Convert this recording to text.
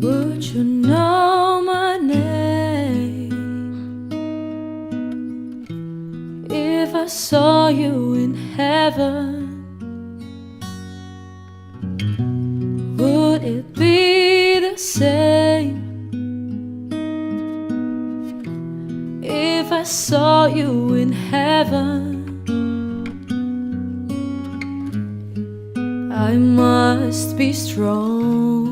Would you know my name if I saw you in heaven? Would it be the same if I saw you in heaven? I must be strong